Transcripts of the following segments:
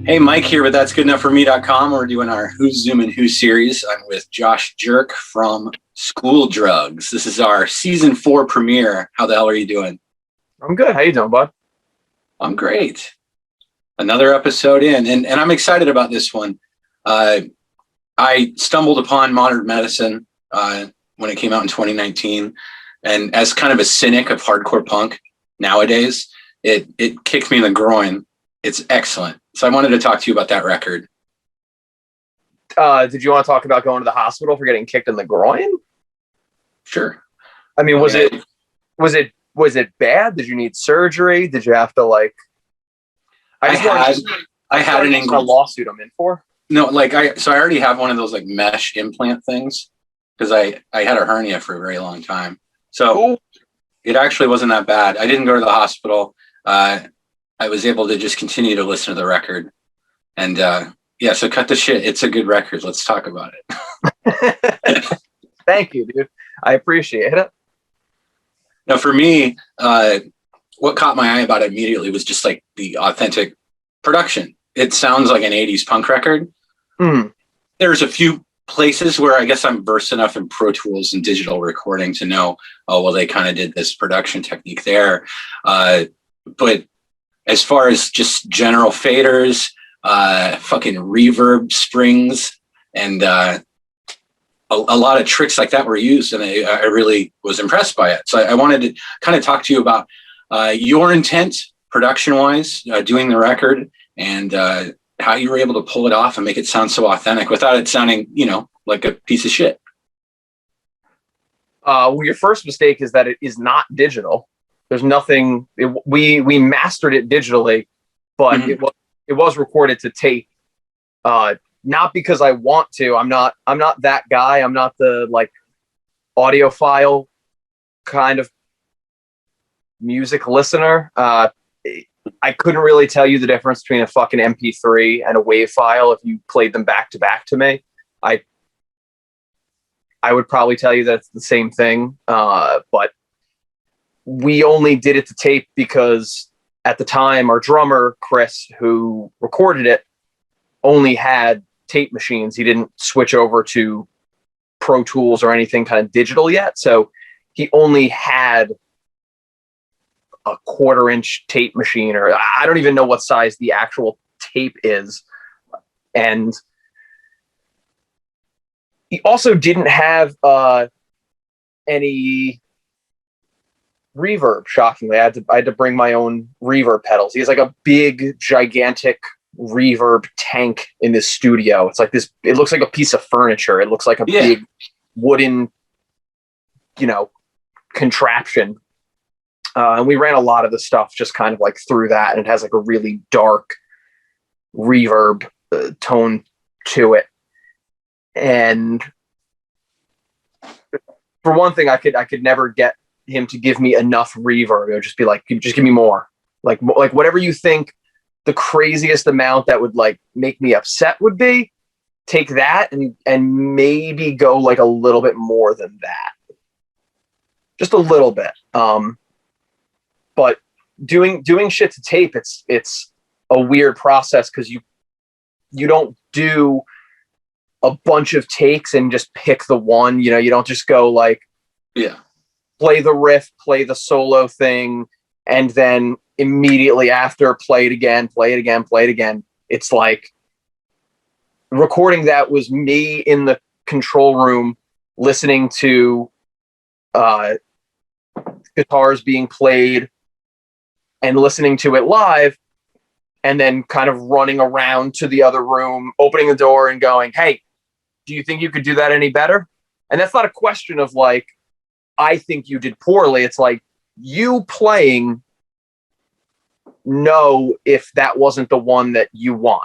Hey, Mike here with That's Good Enough For Me.com. We're doing our Who's Zoomin' Who series. I'm with Josh Jurk from School Drugs. This is our season 4 premiere. How the hell are you doing? I'm good. How you doing, bud? I'm great. Another episode in, and I'm excited about this one. I stumbled upon Modern Medicine when it came out in 2019, and as kind of a cynic of hardcore punk nowadays, it kicked me in the groin. It's excellent. So I wanted to talk to you about that record. Did you want to talk about going to the hospital for getting kicked in the groin? Sure. I mean, was it bad? Did you need surgery? Did you have to I had a lawsuit I'm in for. No, I already have one of those mesh implant things because I had a hernia for a very long time. So cool. It actually wasn't that bad. I didn't go to the hospital. I was able to just continue to listen to the record. And so cut the shit. It's a good record. Let's talk about it. Thank you, dude. I appreciate it. Now, for me, what caught my eye about it immediately was just the authentic production. It sounds like an 80s punk record. Mm. There's a few places where I guess I'm versed enough in Pro Tools and digital recording to know, they kind of did this production technique there. But as far as just general faders, fucking reverb strings, and a lot of tricks like that were used, and I really was impressed by it. So I wanted to kind of talk to you about your intent, production-wise, doing the record, and how you were able to pull it off and make it sound so authentic without it sounding, like a piece of shit. Your first mistake is that it is not digital. There's nothing. We mastered it digitally, but Mm-hmm. it was recorded to tape. Not because I want to. I'm not that guy. I'm not the audiophile kind of music listener. I couldn't really tell you the difference between a fucking MP3 and a WAV file if you played them back to back to me. I would probably tell you that it's the same thing, but we only did it to tape because at the time our drummer, Chris, who recorded it, only had tape machines. He didn't switch over to Pro Tools or anything kind of digital yet. So he only had a 1/4-inch tape machine, or I don't even know what size the actual tape is. And he also didn't have any reverb. Shockingly, I had to bring my own reverb pedals. He has a big, gigantic reverb tank in his studio. It's like this. It looks like a piece of furniture. It looks like a big wooden, contraption. And we ran a lot of the stuff just kind of through that, and it has a really dark reverb tone to it. And for one thing, I could never get him to give me enough reverb. It would just be just give me more, whatever you think the craziest amount that would make me upset would be. Take that and maybe go a little bit more than that, just a little bit. But doing shit to tape, it's a weird process because you don't do a bunch of takes and just pick the one. You don't just go play the riff, play the solo thing, and then immediately after play it again, play it again, play it again. It's recording that was me in the control room listening to guitars being played and listening to it live, and then kind of running around to the other room, opening the door and going, "Hey, do you think you could do that any better?" And that's not a question of I think you did poorly. It's you playing, know if that wasn't the one that you want.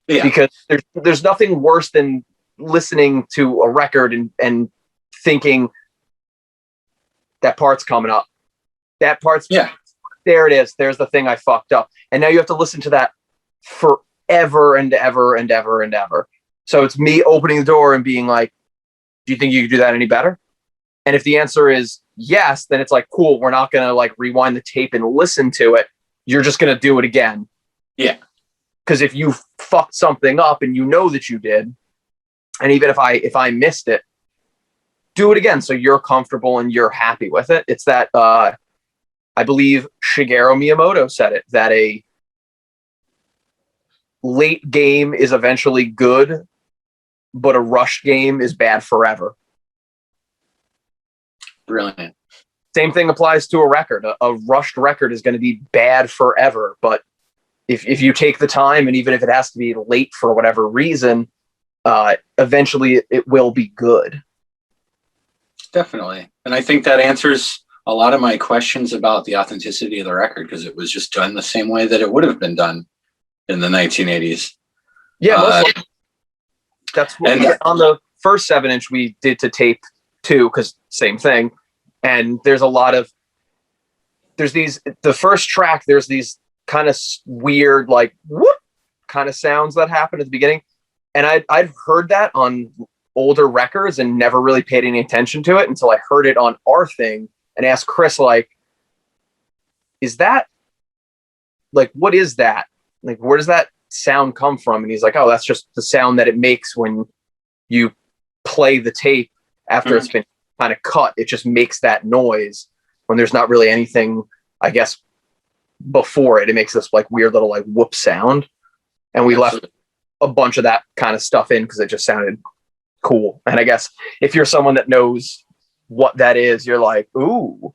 Yeah. Because there's nothing worse than listening to a record and thinking that part's coming up. That part's there it is. There's the thing I fucked up. And now you have to listen to that forever and ever and ever and ever. So it's me opening the door and being do you think you could do that any better? And if the answer is yes, then it's cool. We're not going to rewind the tape and listen to it. You're just going to do it again. Yeah. Because if you fucked something up and you know that you did, and even if I missed it, do it again so you're comfortable and you're happy with it. It's that I believe Shigeru Miyamoto said it, that a late game is eventually good, but a rushed game is bad forever. Brilliant. Same thing applies to a record. A rushed record is going to be bad forever, but if you take the time, and even if it has to be late for whatever reason, eventually it will be good. Definitely. And I think that answers a lot of my questions about the authenticity of the record, because it was just done the same way that it would have been done in the 1980s. Yeah, that's what on the first 7-inch we did to tape too, because same thing. And there's the first track, there's these kind of weird, like whoop kind of sounds that happen at the beginning. And I'd heard that on older records and never really paid any attention to it until I heard it on our thing and asked Chris, like, is that, like, what is that? Like, where does that sound come from? And he's like, oh, that's just the sound that it makes when you play the tape after it's been kind of cut. It just makes that noise when there's not really anything, I guess, before it. It makes this like weird little like whoop sound. And we left a bunch of that kind of stuff in because it just sounded cool. And I guess if you're someone that knows what that is, you're like, ooh,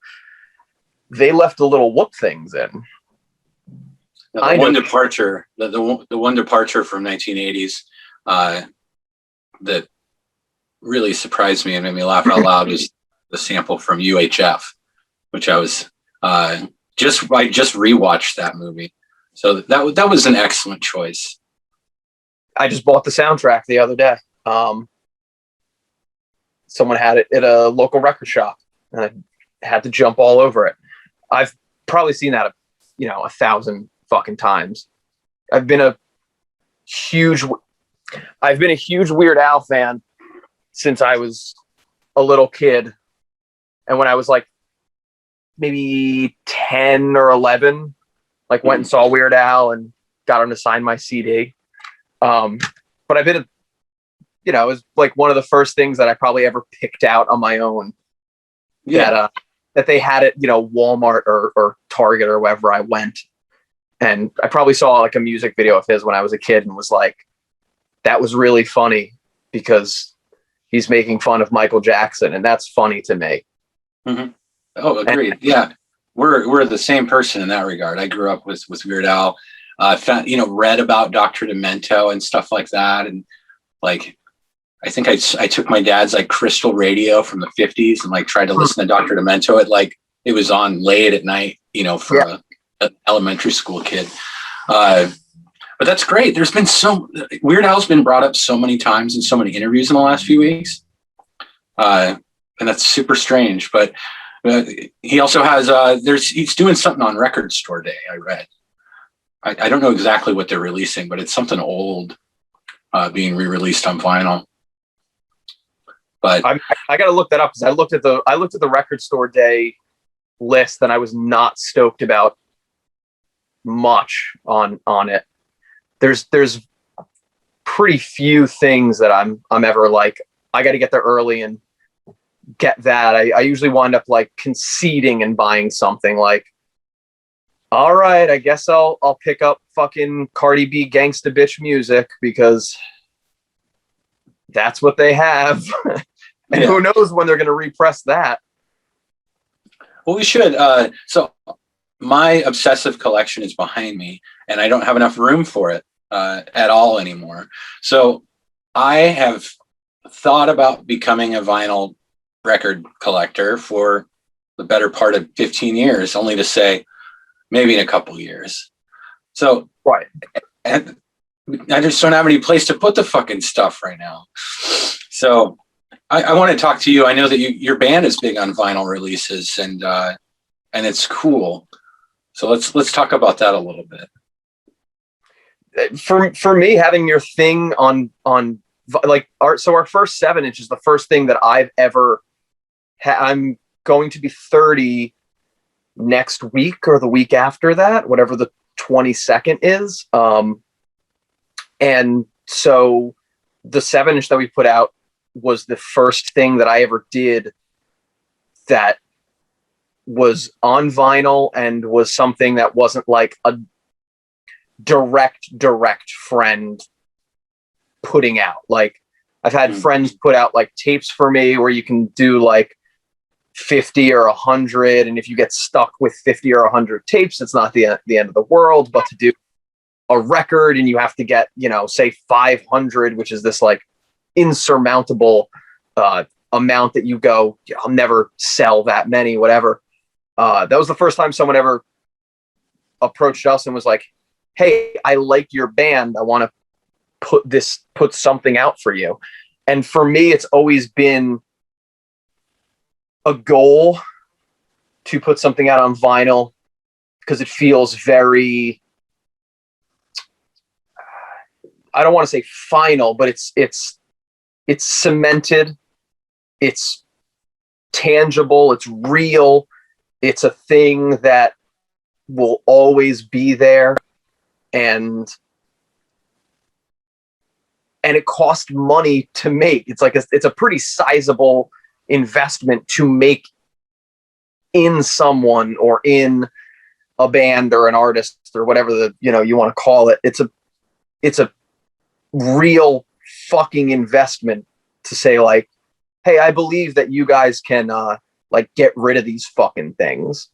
they left the little whoop things in. Now, the one departure from 1980s that really surprised me and made me laugh out loud was the sample from UHF, which I just rewatched that movie. So that was an excellent choice. I just bought the soundtrack the other day. Someone had it at a local record shop, and I had to jump all over it. I've probably seen that, 1,000 fucking times. I've been a huge Weird Al fan since I was a little kid. And when I was like maybe 10 or 11, like went and saw Weird Al and got him to sign my CD. But I've been, it was like one of the first things that I probably ever picked out on my own. Yeah. That they had at, Walmart or Target or wherever I went. And I probably saw like a music video of his when I was a kid and was like, that was really funny because he's making fun of Michael Jackson. And that's funny to me. Mm-hmm. Oh, agreed. Yeah. We're the same person in that regard. I grew up with Weird Al, read about Dr. Demento and stuff like that. And like, I think I took my dad's like crystal radio from the 50s and like tried to listen to Dr. Demento. It was on late at night, for an elementary school kid. But that's great. There's been Weird Al's been brought up so many times in so many interviews in the last few weeks. And that's super strange, but he also has, he's doing something on Record Store Day. I read, I don't know exactly what they're releasing, but it's something old, being re-released on vinyl. But I got to look that up because I looked at the Record Store Day list and I was not stoked about much on it. There's pretty few things that I'm ever like, I got to get there early and get that. I usually wind up like conceding and buying something like, all right, I guess I'll pick up fucking Cardi B Gangsta Bitch music because that's what they have. And who knows when they're going to repress that. Well, we should. So my obsessive collection is behind me and I don't have enough room for it at all anymore. So I have thought about becoming a vinyl record collector for the better part of 15 years, only to say maybe in a couple years. So, right. And I just don't have any place to put the fucking stuff right now. So I want to talk to you. I know that your band is big on vinyl releases and it's cool. So let's talk about that a little bit. For me, having your thing on like our first 7-inch is the first thing that I've ever I'm going to be 30 next week or the week after that, whatever the 22nd is. And so the 7-inch that we put out was the first thing that I ever did that was on vinyl and was something that wasn't like a direct friend putting out. Like, I've had friends put out like tapes for me where you can do like 50 or 100, and if you get stuck with 50 or 100 tapes, it's not the end of the world. But to do a record and you have to get, say 500, which is this like insurmountable amount that you go, I'll never sell that many, whatever. That was the first time someone ever approached us and was like, hey, I like your band, I want to put something out for you. And for me, it's always been a goal to put something out on vinyl because it feels very, I don't want to say final, but it's cemented, it's tangible, it's real, it's a thing that will always be there, and it cost money to make. It's like it's a pretty sizable investment to make in someone or in a band or an artist or whatever you want to call it. It's a real fucking investment to say like, hey, I believe that you guys can like get rid of these fucking things.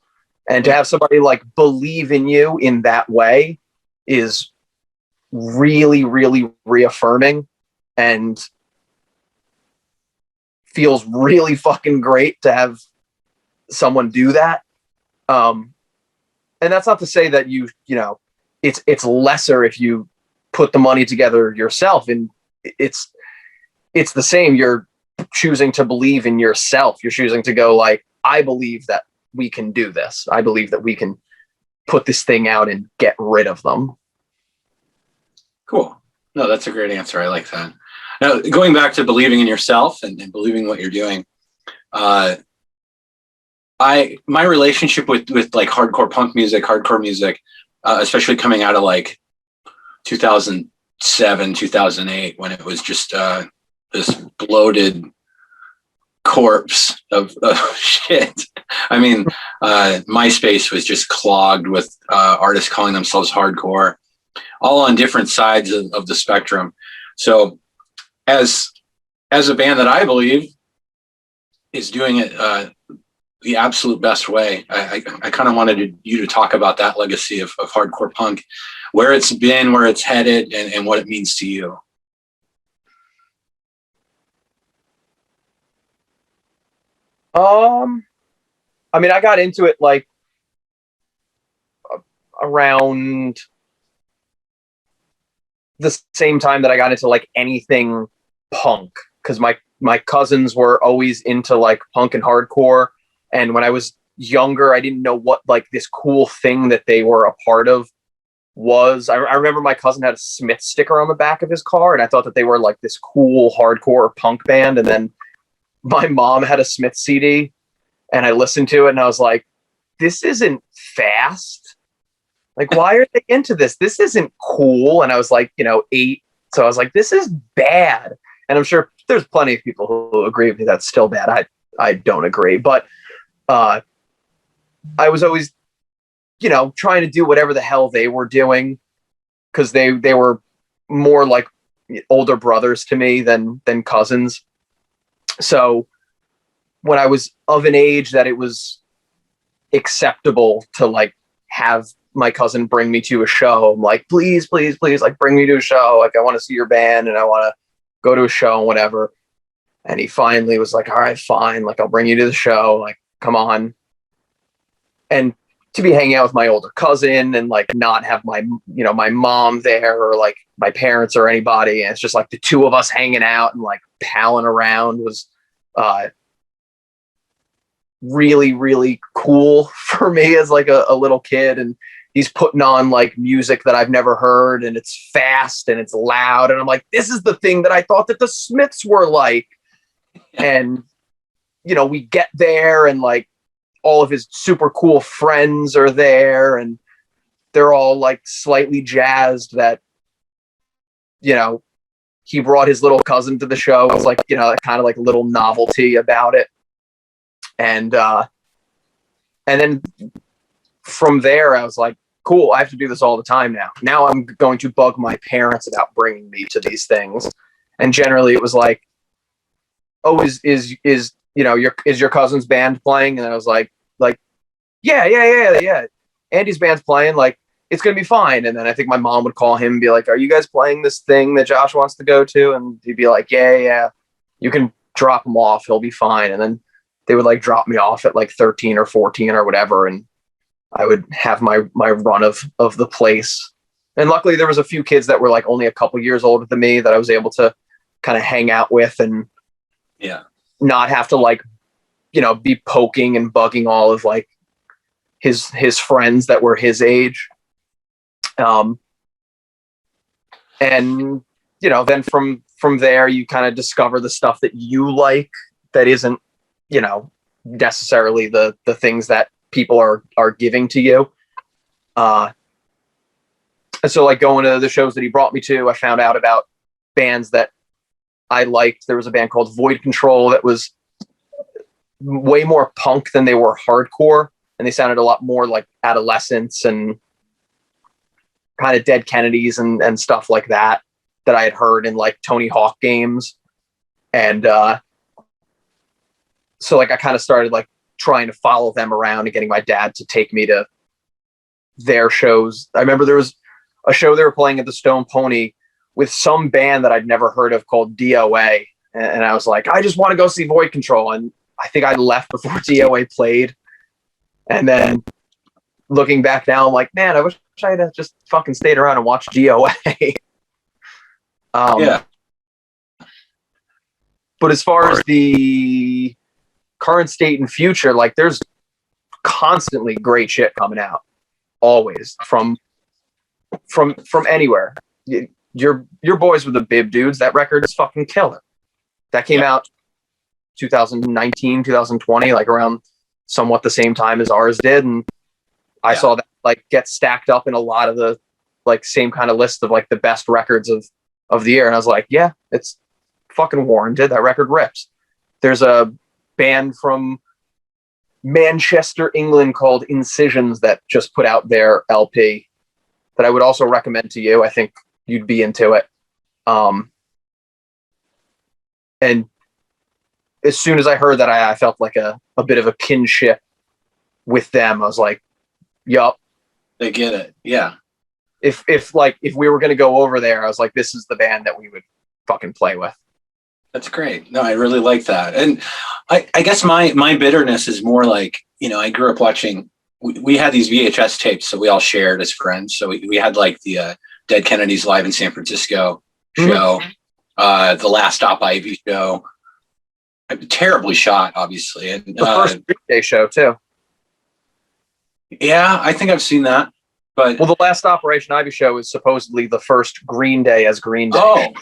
And to have somebody like believe in you in that way is really, really reaffirming and feels really fucking great to have someone do that. And that's not to say that it's lesser if you put the money together yourself, and it's the same. You're choosing to believe in yourself. You're choosing to go like, I believe that we can do this. I believe that we can put this thing out and get rid of them. Cool. No, that's a great answer. I like that. Now, going back to believing in yourself and believing what you're doing, my relationship with like hardcore music, especially coming out of like 2007, 2008, when it was just this bloated corpse of shit. I mean, MySpace was just clogged with artists calling themselves hardcore, all on different sides of the spectrum. So as a band that I believe is doing it the absolute best way, I kind of wanted you to talk about that legacy of hardcore punk, where it's been, where it's headed, and what it means to you. I mean, I got into it like around the same time that I got into like anything punk, because my cousins were always into like punk and hardcore, and when I was younger, I didn't know what like this cool thing that they were a part of was. I remember my cousin had a Smith sticker on the back of his car, and I thought that they were like this cool hardcore punk band. And then my mom had a Smith CD, and I listened to it, and I was like, this isn't fast. Like, why are they into this? This isn't cool. And I was like, 8. So I was like, this is bad. And I'm sure there's plenty of people who agree with me that's still bad. I don't agree. But I was always, trying to do whatever the hell they were doing, because they were more like older brothers to me than cousins. So when I was of an age that it was acceptable to like have my cousin bring me to a show, I'm like, please, like bring me to a show. Like, I want to see your band and I want to go to a show and whatever. And he finally was like, all right, fine. Like, I'll bring you to the show. Like, come on. And to be hanging out with my older cousin and like not have my mom there or like my parents or anybody. And it's just like the two of us hanging out and like palling around was really, really cool for me as like a little kid. And he's putting on like music that I've never heard, and it's fast and it's loud. And I'm like, this is the thing that I thought that the Smiths were like. And, we get there and like all of his super cool friends are there, and they're all like slightly jazzed that you know, he brought his little cousin to the show. It was like, you know, kind of like a little novelty about it. And then from there, I was like, cool, I have to do this all the time now. Now I'm going to bug my parents about bringing me to these things. And generally it was like, oh, is you know, is your cousin's band playing? And I was like, yeah. Andy's band's playing, like, it's gonna be fine. And then I think my mom would call him and be like, are you guys playing this thing that Josh wants to go to? And he'd be like, yeah, you can drop him off, he'll be fine. And then they would like drop me off at like 13 or 14 or whatever, and I would have my run of the place. And luckily there was a few kids that were like only a couple years older than me that I was able to kind of hang out with and not have to like, you know, be poking and bugging all of like his friends that were his age. And you know, then from there you kind of discover the stuff that you like that isn't, you know, necessarily the things that people are giving to you. And so like going to the shows that he brought me to, I found out about bands that I liked. There was a band called Void Control that was way more punk than they were hardcore, and they sounded a lot more like Adolescents and kind of Dead Kennedys and stuff like that I had heard in like Tony Hawk games. And so like I kind of started like trying to follow them around and getting my dad to take me to their shows. I remember there was a show they were playing at the Stone Pony with some band that I'd never heard of called DOA. And I was like, I just want to go see Void Control. And I think I left before DOA played. And then looking back now, I'm like, man, I wish I had just fucking stayed around and watched DOA. Yeah. But as far as the current state and future, like there's constantly great shit coming out, always from anywhere. Your boys with the Bib Dudes, that record is fucking killer. That came out 2019, 2020, like around somewhat the same time as ours did, and I saw that like get stacked up in a lot of the like same kind of list of like the best records of the year, and I was like, yeah, it's fucking warranted. That record rips. There's a band from Manchester, England called Incisions that just put out their LP that I would also recommend to you. I think you'd be into it. And as soon as I heard that, I felt like a bit of a kinship with them. I was like, yup. They get it. Yeah. If we were going to go over there, I was like, this is the band that we would fucking play with. That's great. No, I really like that. And I guess my bitterness is more like, you know, I grew up watching, we had these VHS tapes that we all shared as friends. So we had like the Dead Kennedys live in San Francisco show, the Last Stop Ivy show. Terribly shot, obviously. And the first Green Day show too. Yeah, I think I've seen that. But well, the Last Operation Ivy show is supposedly the first Green Day as Green Day.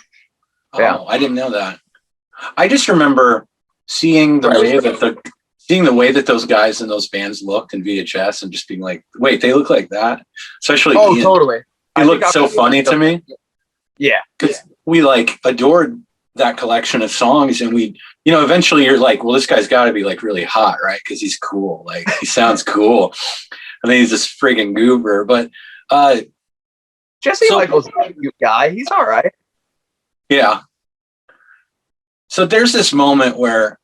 Oh, I didn't know that. I just remember seeing the way that those guys in those bands looked in VHS and just being like, wait, they look like that? Especially Ian. Totally. He looked so funny to me. Yeah. Because we like adored that collection of songs, and we, you know, eventually you're like, well, this guy's got to be like really hot, right? Because he's cool. Like he sounds cool. I mean, he's this friggin' goober. But Jesse Michael's a cute guy. He's all right. Yeah. So there's this moment where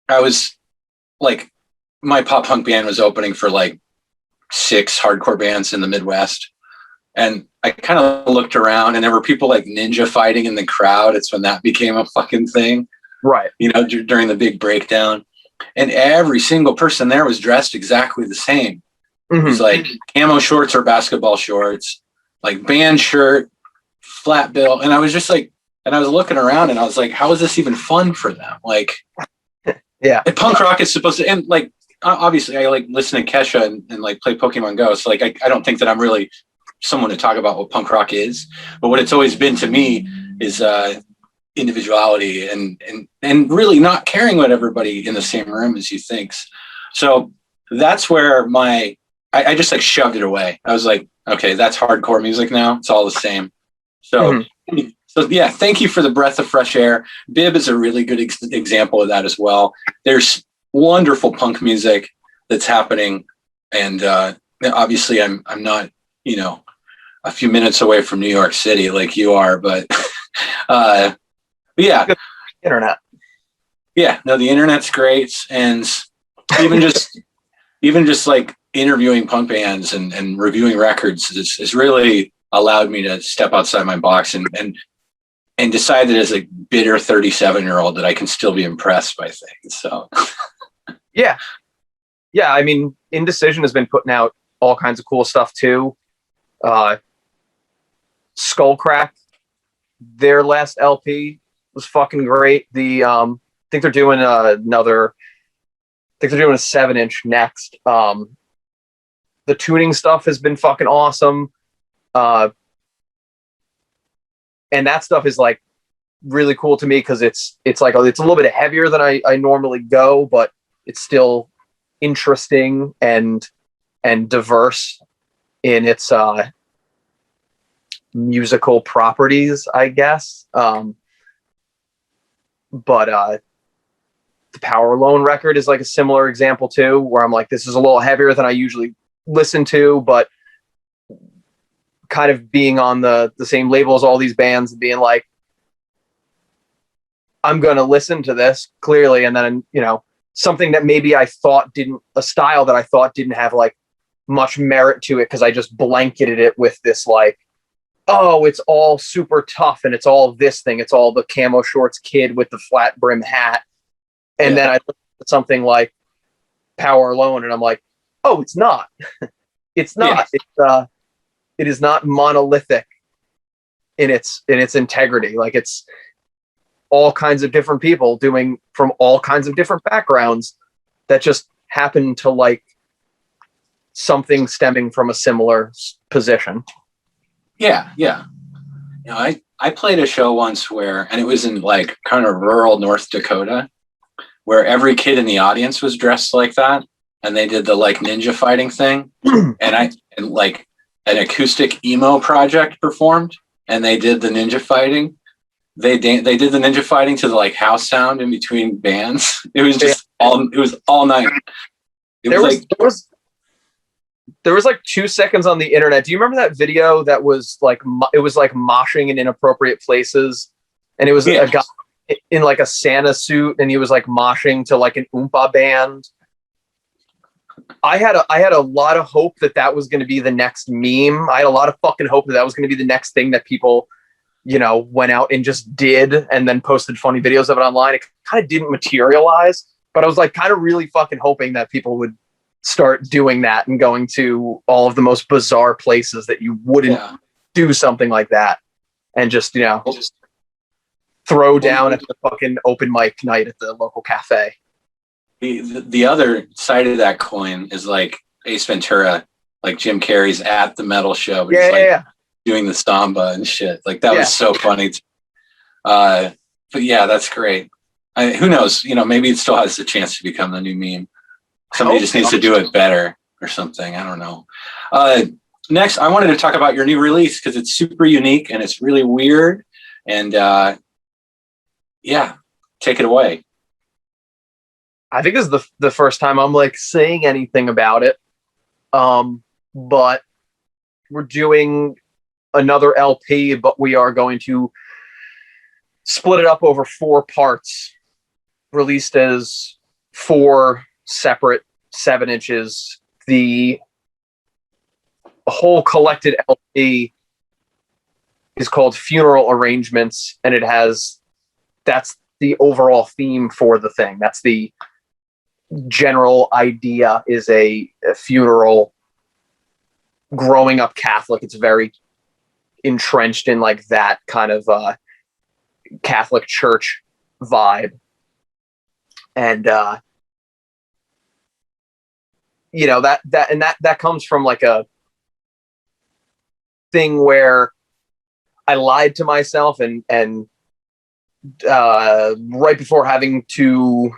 I was like, my pop punk band was opening for like 6 hardcore bands in the Midwest. And I kind of looked around and there were people like ninja fighting in the crowd. It's when that became a fucking thing. Right. You know, during the big breakdown. And every single person there was dressed exactly the same. It was like camo shorts or basketball shorts, like band shirt, flat bill. And I was just like, and I was looking around and I was like, how is this even fun for them? Like, yeah, punk rock is supposed to, and like, obviously I like listen to Kesha and like play Pokemon Go. So like, I don't think that I'm really someone to talk about what punk rock is, but what it's always been to me is individuality and really not caring what everybody in the same room as you thinks. So that's where I just like shoved it away. I was like, okay, that's hardcore music now. It's all the same. So So yeah, thank you for the breath of fresh air. Bib is a really good example of that as well. There's wonderful punk music that's happening, and obviously I'm not, a few minutes away from New York City like you are, but yeah, Internet. yeah, no, the internet's great, and even just like interviewing punk bands and reviewing records is really allowed me to step outside my box and decide that as a bitter 37-year-old that I can still be impressed by things. So yeah. I mean, Indecision has been putting out all kinds of cool stuff too. Skullcrack, their last LP was fucking great. I think they're doing a 7-inch next. The tuning stuff has been fucking awesome. And that stuff is like really cool to me because it's a little bit heavier than I normally go, but it's still interesting and diverse in its musical properties, I guess. But the Power Alone record is like a similar example too, where I'm like, this is a little heavier than I usually listen to, but kind of being on the same label as all these bands and being like, I'm going to listen to this clearly. And then, something that maybe a style that I thought didn't have like much merit to it because I just blanketed it with this like, oh, it's all super tough and it's all this thing. It's all the camo shorts kid with the flat brim hat. And then I look at something like Power Alone and I'm like, oh, it's not. It's not. Yeah. It is not monolithic in its integrity. Like it's all kinds of different people doing from all kinds of different backgrounds that just happen to like something stemming from a similar position. Yeah. I played a show once and it was in like kind of rural North Dakota, where every kid in the audience was dressed like that, and they did the like ninja fighting thing, and like an acoustic emo project performed, and they did the ninja fighting. They did the ninja fighting to the like house sound in between bands. It was just all night. There was like 2 seconds on the internet. Do you remember that video that was like, it was like moshing in inappropriate places? And it was a guy in like a Santa suit and he was like moshing to like an Oompa band. I had a lot of hope that was going to be the next meme. I had a lot of fucking hope that was going to be the next thing that people, went out and just did and then posted funny videos of it online. It kind of didn't materialize, but I was like kind of really fucking hoping that people would start doing that and going to all of the most bizarre places that you wouldn't do something like that and just throw down at the fucking open mic night at the local cafe. The other side of that coin is like Ace Ventura, like Jim Carrey's at the metal show, but doing the samba and shit. Like that was so funny. But yeah, that's great. Who knows? Maybe it still has the chance to become the new meme. Somebody just needs to do it better or something. I don't know. Next, I wanted to talk about your new release because it's super unique and it's really weird. And take it away. I think this is the first time I'm like saying anything about it. But we're doing another LP, but we are going to split it up over 4 parts, released as 4 separate 7 inches. The whole collected LP is called Funeral Arrangements, and that's the overall theme for the thing. That's the general idea, is a funeral. Growing up Catholic, it's very entrenched in like that kind of Catholic church vibe. And that comes from like a thing where I lied to myself and right before having to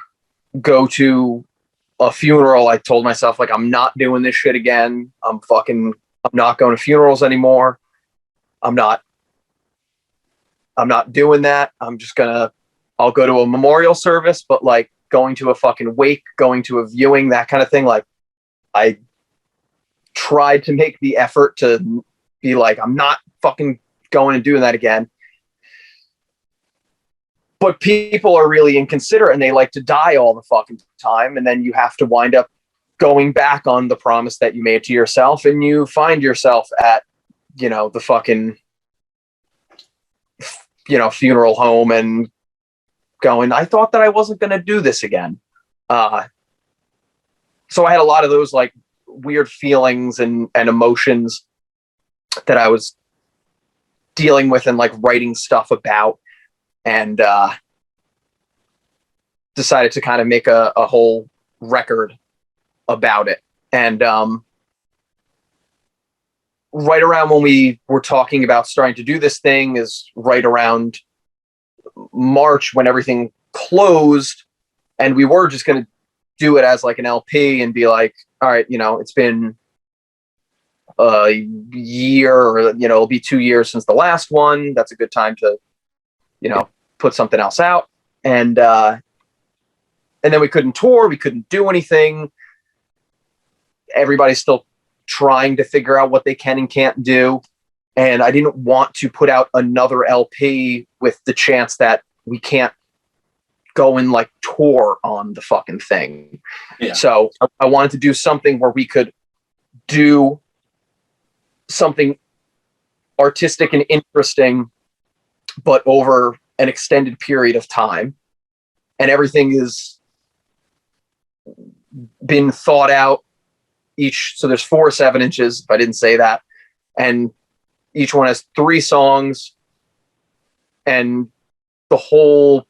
go to a funeral, I told myself like, I'm not doing this shit again. I'm not going to funerals anymore. I'm not I'm not doing that. I'll go to a memorial service, but like going to a fucking wake, going to a viewing, that kind of thing. Like I tried to make the effort to be like, I'm not fucking going and doing that again. But people are really inconsiderate and they like to die all the fucking time. And then you have to wind up going back on the promise that you made to yourself, and you find yourself at, the fucking, funeral home and going, I thought that I wasn't going to do this again. So I had a lot of those like weird feelings and emotions that I was dealing with and like writing stuff about, and decided to kind of make a whole record about it. And right around when we were talking about starting to do this thing is right around March, when everything closed, and we were just going to do it as like an LP and be like, all right, it's been a year, or it'll be 2 years since the last one. That's a good time to put something else out. And then we couldn't tour, we couldn't do anything. Everybody's still trying to figure out what they can and can't do. And I didn't want to put out another LP with the chance that we can't go and like tour on the fucking thing. Yeah. So I wanted to do something where we could do something artistic and interesting, but over an extended period of time. And everything is been thought out. So there's 4 7-inches, if I didn't say that. And each one has 3 songs. And the whole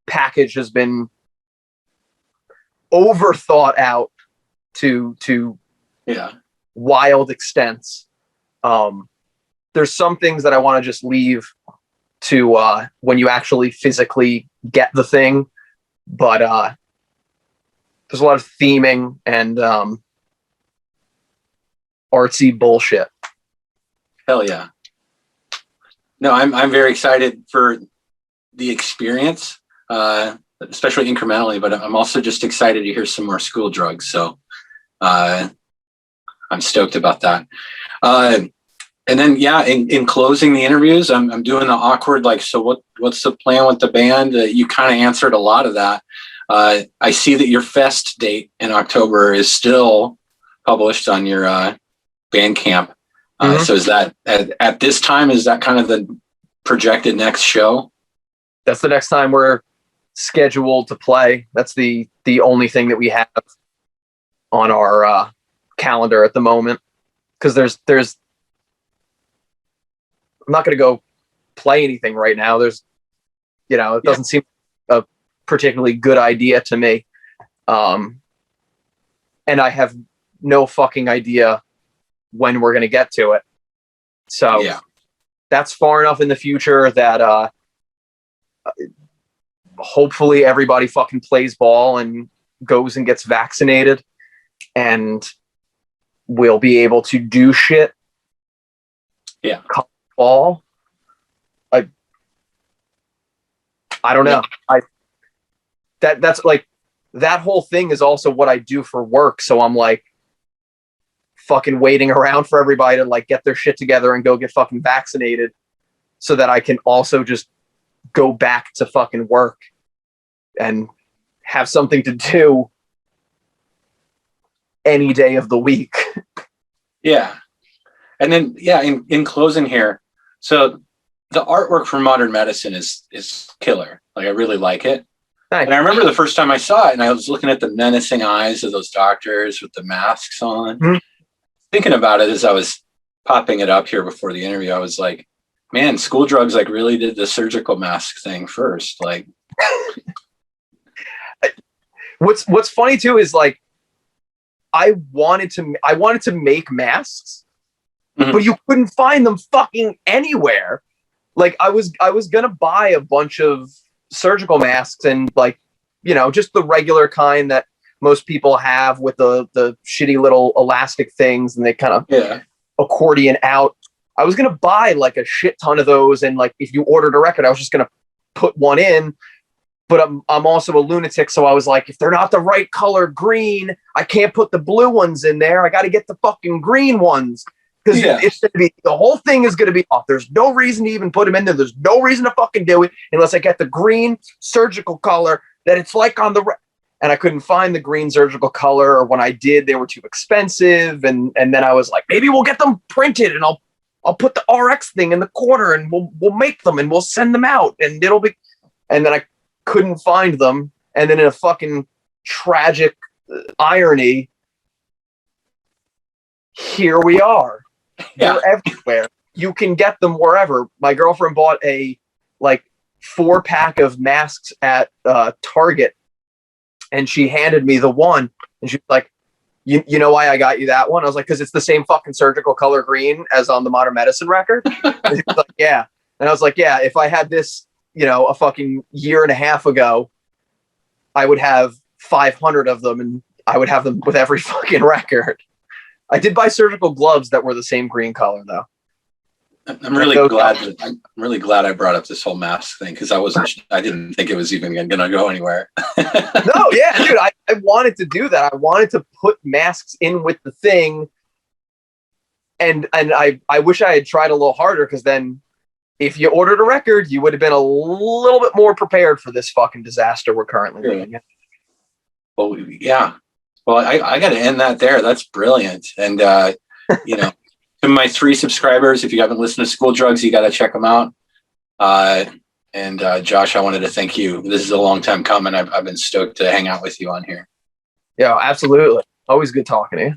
package has been over thought out to wild extents. There's some things that I want to just leave to when you actually physically get the thing. But there's a lot of theming and artsy bullshit. Hell yeah. No, I'm very excited for the experience, especially incrementally, but I'm also just excited to hear some more School Drugs. So I'm stoked about that. And then, in closing the interviews, I'm doing the awkward, like, so what's the plan with the band? You kind of answered a lot of that. I see that your fest date in October is still published on your Bandcamp. Mm-hmm. So is that at this time, is that kind of the projected next show? That's the next time we're scheduled to play. That's the only thing that we have on our calendar at the moment. Because there's I'm not going to go play anything right now. There's, it doesn't seem a particularly good idea to me. And I have no fucking idea when we're going to get to it. So that's far enough in the future that hopefully everybody fucking plays ball and goes and gets vaccinated, and we'll be able to do shit. Yeah. Ball. I don't know. That's like, that whole thing is also what I do for work. So I'm like fucking waiting around for everybody to like get their shit together and go get fucking vaccinated so that I can also just go back to fucking work and have something to do any day of the week. Yeah. And then, in closing here, so the artwork for Modern Medicine is killer. Like, I really like it. Thanks. And I remember the first time I saw it, and I was looking at the menacing eyes of those doctors with the masks on. Mm-hmm. Thinking about it as I was popping it up here before the interview, I was like, man, School Drugs like really did the surgical mask thing first. Like, what's funny too is like, I wanted to make masks, mm-hmm. but you couldn't find them fucking anywhere. Like, I was gonna buy a bunch of surgical masks and like, just the regular kind that most people have with the shitty little elastic things, and they kind of accordion out. I was gonna buy like a shit ton of those, and like if you ordered a record, I was just gonna put one in. But I'm also a lunatic, so I was like, if they're not the right color green, I can't put the blue ones in there. I got to get the fucking green ones because it's gonna be, the whole thing is gonna be off. There's no reason to even put them in there. There's no reason to fucking do it unless I get the green surgical color that it's like on the. And I couldn't find the green surgical color, or when I did, they were too expensive. And then I was like, maybe we'll get them printed, and I'll put the RX thing in the corner, and we'll make them, and we'll send them out, and it'll be. And then I couldn't find them, and then in a fucking tragic irony, here we are. They're everywhere. You can get them wherever. My girlfriend bought a like 4-pack of masks at Target. And she handed me the one, and she was like, you know why I got you that one? I was like, because it's the same fucking surgical color green as on the Modern Medicine record. And she was like, yeah. And I was like, yeah, if I had this, a fucking year and a half ago, I would have 500 of them, and I would have them with every fucking record. I did buy surgical gloves that were the same green color, though. I'm really glad I brought up this whole mask thing, because I didn't think it was even going to go anywhere. No, yeah, dude, I wanted to do that. I wanted to put masks in with the thing, and I wish I had tried a little harder, because then if you ordered a record, you would have been a little bit more prepared for this fucking disaster we're currently living in. Well, yeah. Well, I got to end that there. That's brilliant. And, to my 3 subscribers, if you haven't listened to School Drugs, you got to check them out. And Josh, I wanted to thank you. This is a long time coming. I've been stoked to hang out with you on here. Yeah, absolutely. Always good talking to you.